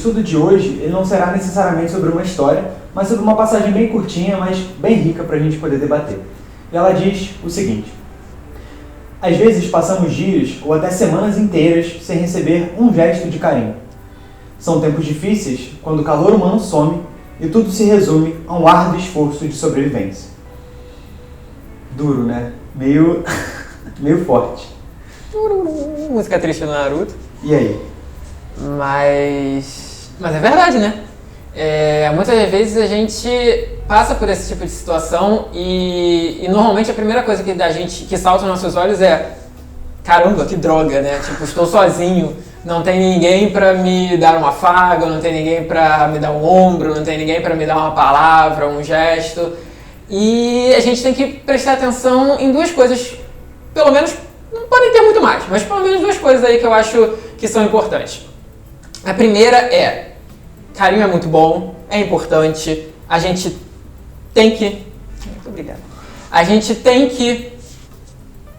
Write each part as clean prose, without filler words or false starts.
estudo de hoje ele não será necessariamente sobre uma história, mas sobre uma passagem bem curtinha, mas bem rica para a gente poder debater. E ela diz o seguinte: às vezes passamos dias ou até semanas inteiras sem receber um gesto de carinho. São tempos difíceis quando o calor humano some e tudo se resume a um árduo esforço de sobrevivência. Duro, né? Meio forte. Música triste do Naruto. E aí? Mas é verdade, né? Muitas vezes a gente passa por esse tipo de situação e normalmente a primeira coisa que salta aos nossos olhos é: caramba, que droga, né? Tipo, estou sozinho, não tem ninguém pra me dar um afago, não tem ninguém pra me dar um ombro, não tem ninguém pra me dar uma palavra, um gesto. E a gente tem que prestar atenção em duas coisas, pelo menos, não podem ter muito mais, mas pelo menos duas coisas aí que eu acho que são importantes. A primeira é: carinho é muito bom, é importante, a gente tem que... Muito obrigada. A gente tem que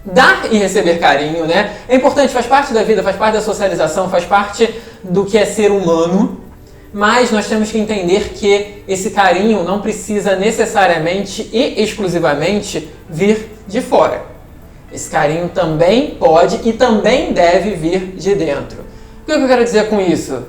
dar e receber carinho, né? É importante, faz parte da vida, faz parte da socialização, faz parte do que é ser humano, mas nós temos que entender que esse carinho não precisa necessariamente e exclusivamente vir de fora. Esse carinho também pode e também deve vir de dentro. O que eu quero dizer com isso?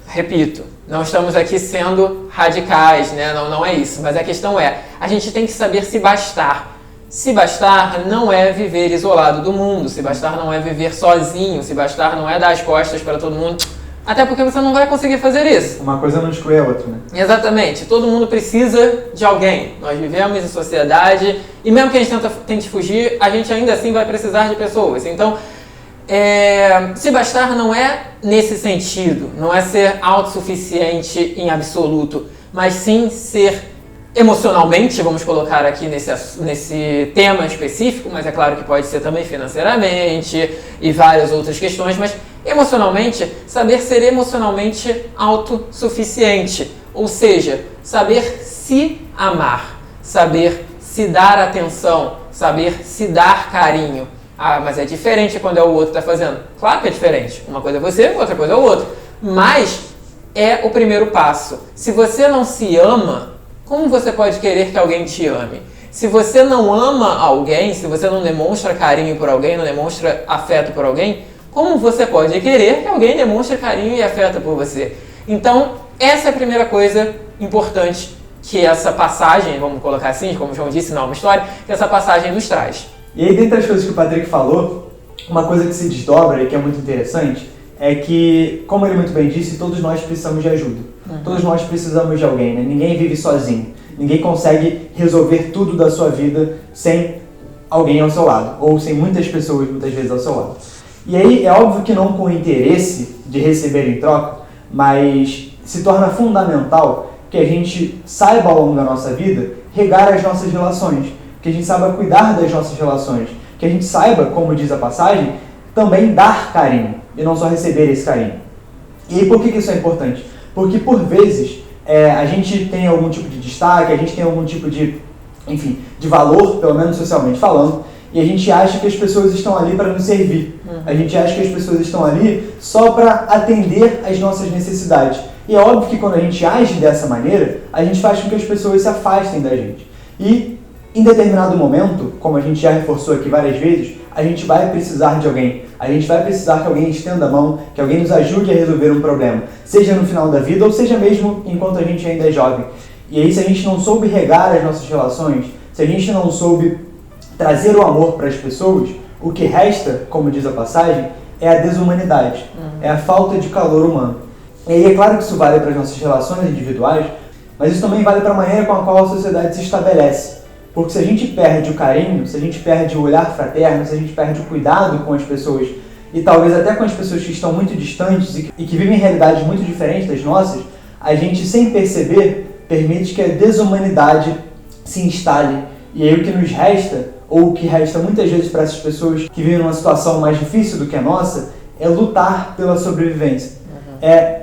Repito, não estamos aqui sendo radicais, né? Não é isso. Mas a questão é, a gente tem que saber se bastar. Se bastar não é viver isolado do mundo, se bastar não é viver sozinho, se bastar não é dar as costas para todo mundo, até porque você não vai conseguir fazer isso. Uma coisa não exclui a outra, né? Exatamente, todo mundo precisa de alguém. Nós vivemos em sociedade e mesmo que a gente tente fugir, a gente ainda assim vai precisar de pessoas. Então, se bastar não é nesse sentido, não é ser autossuficiente em absoluto, mas sim ser emocionalmente, vamos colocar aqui nesse tema específico, mas é claro que pode ser também financeiramente e várias outras questões, mas emocionalmente, saber ser emocionalmente autossuficiente, ou seja, saber se amar, saber se dar atenção, saber se dar carinho. Ah, mas é diferente quando é o outro que está fazendo. Claro que é diferente. Uma coisa é você, outra coisa é o outro. Mas é o primeiro passo. Se você não se ama, como você pode querer que alguém te ame? Se você não ama alguém, se você não demonstra carinho por alguém, não demonstra afeto por alguém, como você pode querer que alguém demonstre carinho e afeto por você? Então, essa é a primeira coisa importante que essa passagem, vamos colocar assim, como o João disse, não é uma história, que essa passagem nos traz. E aí, dentre as coisas que o Patrick falou, uma coisa que se desdobra e que é muito interessante é que, como ele muito bem disse, todos nós precisamos de ajuda. Todos nós precisamos de alguém, né? Ninguém vive sozinho. Ninguém consegue resolver tudo da sua vida sem alguém ao seu lado, ou sem muitas pessoas, muitas vezes, ao seu lado. E aí, é óbvio que não com o interesse de receber em troca, mas se torna fundamental que a gente saiba, ao longo da nossa vida, regar as nossas relações, que a gente saiba cuidar das nossas relações, que a gente saiba, como diz a passagem, também dar carinho, e não só receber esse carinho. E por que isso é importante? Porque, por vezes, a gente tem algum tipo de destaque, a gente tem algum tipo de, enfim, de valor, pelo menos socialmente falando, e a gente acha que as pessoas estão ali para nos servir. A gente acha que as pessoas estão ali só para atender às nossas necessidades. E é óbvio que quando a gente age dessa maneira, a gente faz com que as pessoas se afastem da gente. E, em determinado momento, como a gente já reforçou aqui várias vezes, a gente vai precisar de alguém. A gente vai precisar que alguém estenda a mão, que alguém nos ajude a resolver um problema. Seja no final da vida ou seja mesmo enquanto a gente ainda é jovem. E aí, se a gente não soube regar as nossas relações, se a gente não soube trazer o amor para as pessoas, o que resta, como diz a passagem, é a desumanidade, é a falta de calor humano. E aí é claro que isso vale para as nossas relações individuais, mas isso também vale para a maneira com a qual a sociedade se estabelece. Porque se a gente perde o carinho, se a gente perde o olhar fraterno, se a gente perde o cuidado com as pessoas, e talvez até com as pessoas que estão muito distantes e que vivem realidades muito diferentes das nossas, a gente, sem perceber, permite que a desumanidade se instale. E aí o que nos resta, ou o que resta muitas vezes para essas pessoas que vivem numa situação mais difícil do que a nossa, é lutar pela sobrevivência. É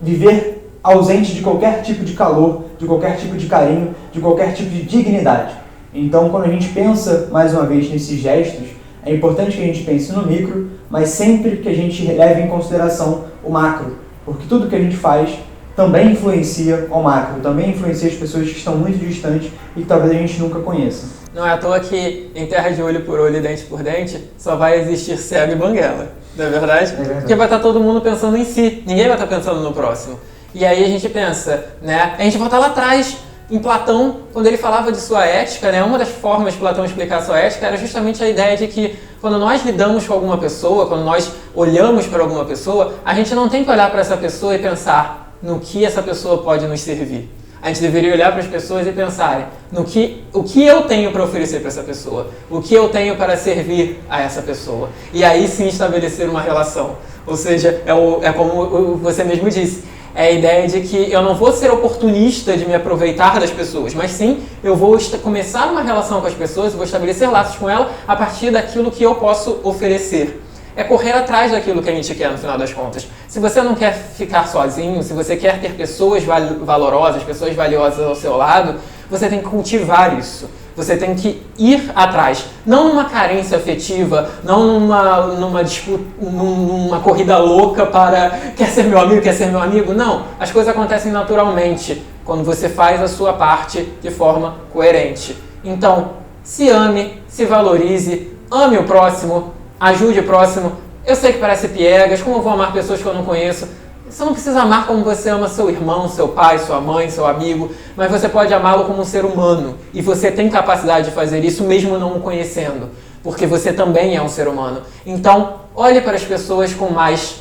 viver ausente de qualquer tipo de calor, de qualquer tipo de carinho, de qualquer tipo de dignidade. Então, quando a gente pensa, mais uma vez, nesses gestos, é importante que a gente pense no micro, mas sempre que a gente leve em consideração o macro, Porque tudo que a gente faz também influencia ao macro, também influencia as pessoas que estão muito distantes e que talvez a gente nunca conheça. Não é à toa que em terra de olho por olho e dente por dente só vai existir cego e banguela, não é verdade? É verdade. Porque vai estar todo mundo pensando em si, ninguém vai estar pensando no próximo. E aí a gente pensa, né? A gente volta lá atrás, em Platão, quando ele falava de sua ética, né? Uma das formas de Platão explicar a sua ética era justamente a ideia de que quando nós lidamos com alguma pessoa, quando nós olhamos para alguma pessoa, a gente não tem que olhar para essa pessoa e pensar no que essa pessoa pode nos servir. A gente deveria olhar para as pessoas e pensar o que eu tenho para oferecer para essa pessoa, o que eu tenho para servir a essa pessoa. E aí sim estabelecer uma relação. Ou seja, é como você mesmo disse, é a ideia de que eu não vou ser oportunista de me aproveitar das pessoas, mas sim eu vou começar uma relação com as pessoas, vou estabelecer laços com ela a partir daquilo que eu posso oferecer. É correr atrás daquilo que a gente quer no final das contas. Se você não quer ficar sozinho, se você quer ter pessoas valorosas, pessoas valiosas ao seu lado, você tem que cultivar isso. Você tem que ir atrás, não numa carência afetiva, não numa disputa, numa corrida louca para quer ser meu amigo, não. As coisas acontecem naturalmente, quando você faz a sua parte de forma coerente. Então, se ame, se valorize, ame o próximo, ajude o próximo. Eu sei que parece piegas, como eu vou amar pessoas que eu não conheço? Você não precisa amar como você ama seu irmão, seu pai, sua mãe, seu amigo, mas você pode amá-lo como um ser humano. E você tem capacidade de fazer isso mesmo não o conhecendo, porque você também é um ser humano. Então, olhe para as pessoas com mais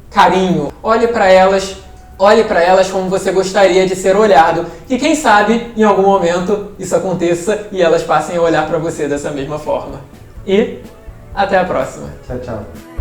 carinho, olhe para elas como você gostaria de ser olhado. E quem sabe, em algum momento, isso aconteça e elas passem a olhar para você dessa mesma forma. E até a próxima. Tchau, tchau.